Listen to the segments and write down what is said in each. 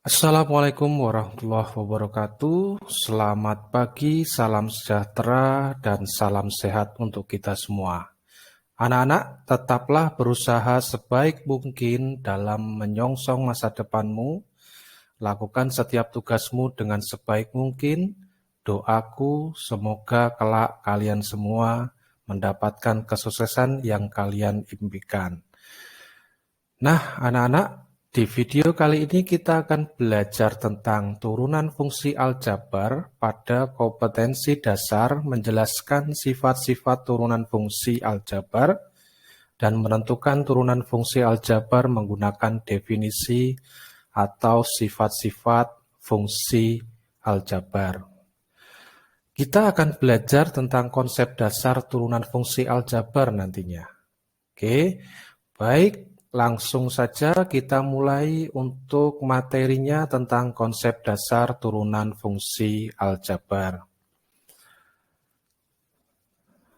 Assalamualaikum warahmatullahi wabarakatuh. Selamat pagi, salam sejahtera, dan salam sehat untuk kita semua. Anak-anak, tetaplah berusaha sebaik mungkin dalam menyongsong masa depanmu. Lakukan setiap tugasmu dengan sebaik mungkin. Doaku, semoga kelak kalian semua mendapatkan kesuksesan yang kalian impikan. Nah, anak-anak, di video kali ini kita akan belajar tentang turunan fungsi aljabar pada kompetensi dasar menjelaskan sifat-sifat turunan fungsi aljabar dan menentukan turunan fungsi aljabar menggunakan definisi atau sifat-sifat fungsi aljabar. Kita akan belajar tentang konsep dasar turunan fungsi aljabar nantinya. Oke, baik. Langsung saja kita mulai untuk materinya tentang konsep dasar turunan fungsi aljabar.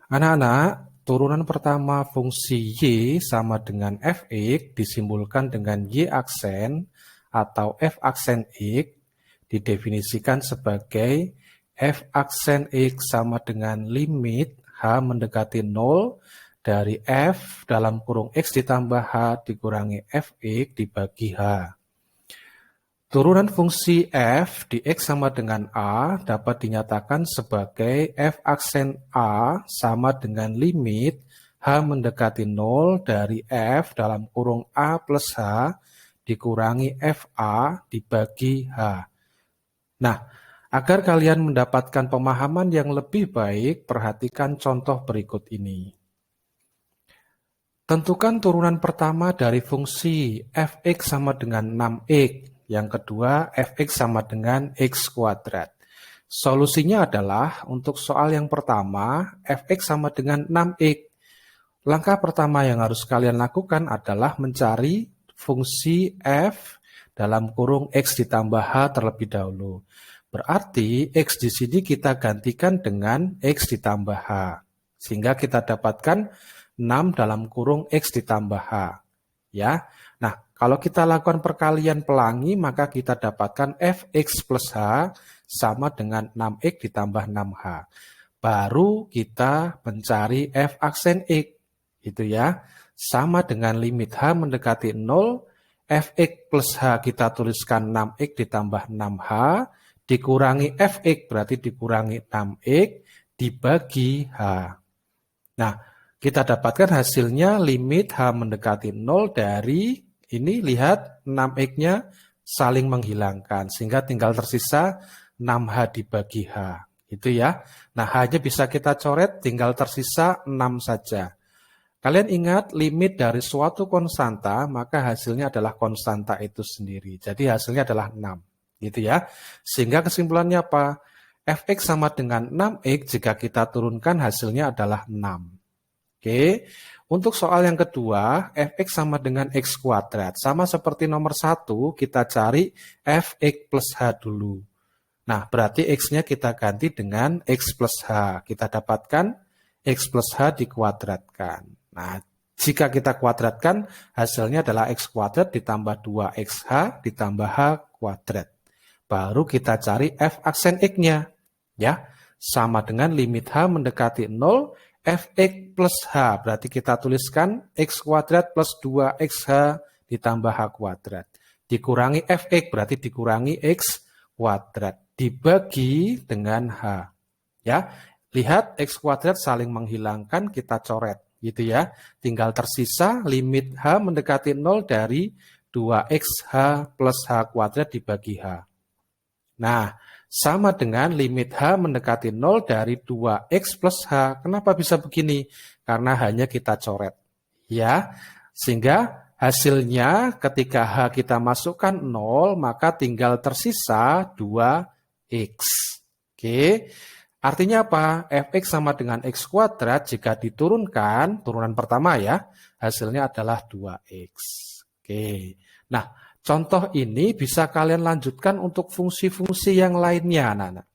Anak-anak, turunan pertama fungsi Y sama dengan Fx disimbolkan dengan Y aksen atau F aksen X didefinisikan sebagai F aksen X sama dengan limit H mendekati 0 dari F dalam kurung X ditambah H dikurangi Fx dibagi H. Turunan fungsi F di X sama dengan A dapat dinyatakan sebagai F aksen A sama dengan limit H mendekati 0 dari F dalam kurung A plus H dikurangi FA dibagi H. Nah, agar kalian mendapatkan pemahaman yang lebih baik, perhatikan contoh berikut ini. Tentukan turunan pertama dari fungsi Fx sama dengan 6x. Yang kedua, Fx sama dengan x kuadrat. Solusinya adalah untuk soal yang pertama, Fx sama dengan 6x. Langkah pertama yang harus kalian lakukan adalah mencari fungsi f dalam kurung x ditambah h terlebih dahulu. Berarti x di sini kita gantikan dengan x ditambah h. Sehingga kita dapatkan 6 dalam kurung X ditambah H. Ya. Nah, kalau kita lakukan perkalian pelangi, maka kita dapatkan Fx plus H sama dengan 6X ditambah 6H. Baru kita mencari F aksen X. Itu ya. Sama dengan limit H mendekati 0, Fx plus H kita tuliskan 6X ditambah 6H, dikurangi Fx berarti dikurangi 6X, dibagi H. Nah, kita dapatkan hasilnya limit H mendekati 0 dari, ini lihat 6X-nya saling menghilangkan. Sehingga tinggal tersisa 6H dibagi H. Itu ya. Nah, H-nya bisa kita coret, tinggal tersisa 6 saja. Kalian ingat limit dari suatu konstanta, maka hasilnya adalah konstanta itu sendiri. Jadi hasilnya adalah 6. Gitu ya. Sehingga kesimpulannya apa? Fx sama dengan 6x jika kita turunkan hasilnya adalah 6. Oke, untuk soal yang kedua, Fx sama dengan X kuadrat. Sama seperti nomor 1, kita cari Fx plus H dulu. Nah, berarti X-nya kita ganti dengan X plus H. Kita dapatkan X plus H dikuadratkan. Nah, jika kita kuadratkan, hasilnya adalah X kuadrat ditambah 2XH ditambah H kuadrat. Baru kita cari F aksen X-nya. Ya, sama dengan limit H mendekati 0, Fx plus H, berarti kita tuliskan X kuadrat plus 2XH ditambah H kuadrat. Dikurangi Fx, berarti dikurangi X kuadrat. Dibagi dengan H. Ya, lihat X kuadrat saling menghilangkan, kita coret. Gitu ya. Tinggal tersisa limit H mendekati 0 dari 2XH plus H kuadrat dibagi H. Nah, sama dengan limit H mendekati 0 dari 2X plus H. Kenapa bisa begini? Karena hanya kita coret. Ya, sehingga hasilnya ketika H kita masukkan 0, maka tinggal tersisa 2X. Oke, artinya apa? Fx sama dengan X kuadrat jika diturunkan, turunan pertama ya, hasilnya adalah 2X. Oke, nah, contoh ini bisa kalian lanjutkan untuk fungsi-fungsi yang lainnya, anak-anak.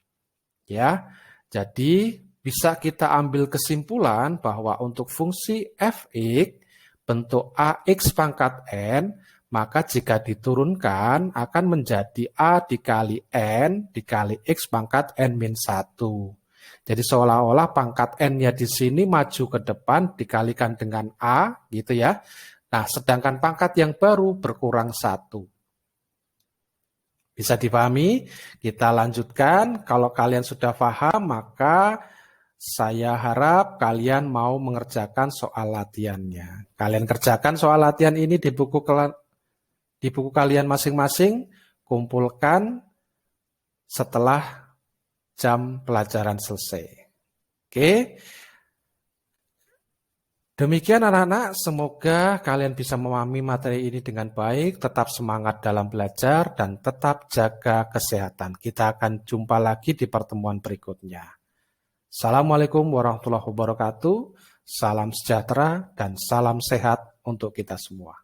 Ya, jadi bisa kita ambil kesimpulan bahwa untuk fungsi Fx bentuk Ax pangkat N, maka jika diturunkan akan menjadi A dikali N dikali X pangkat N-1. Jadi seolah-olah pangkat N-nya di sini maju ke depan dikalikan dengan A gitu ya. Nah, sedangkan pangkat yang baru berkurang 1. Bisa dipahami? Kita lanjutkan. Kalau kalian sudah paham, maka saya harap kalian mau mengerjakan soal latihannya. Kalian kerjakan soal latihan ini di buku kalian masing-masing, kumpulkan setelah jam pelajaran selesai. Oke. Demikian anak-anak, semoga kalian bisa memahami materi ini dengan baik, tetap semangat dalam belajar, dan tetap jaga kesehatan. Kita akan jumpa lagi di pertemuan berikutnya. Assalamualaikum warahmatullahi wabarakatuh, salam sejahtera, dan salam sehat untuk kita semua.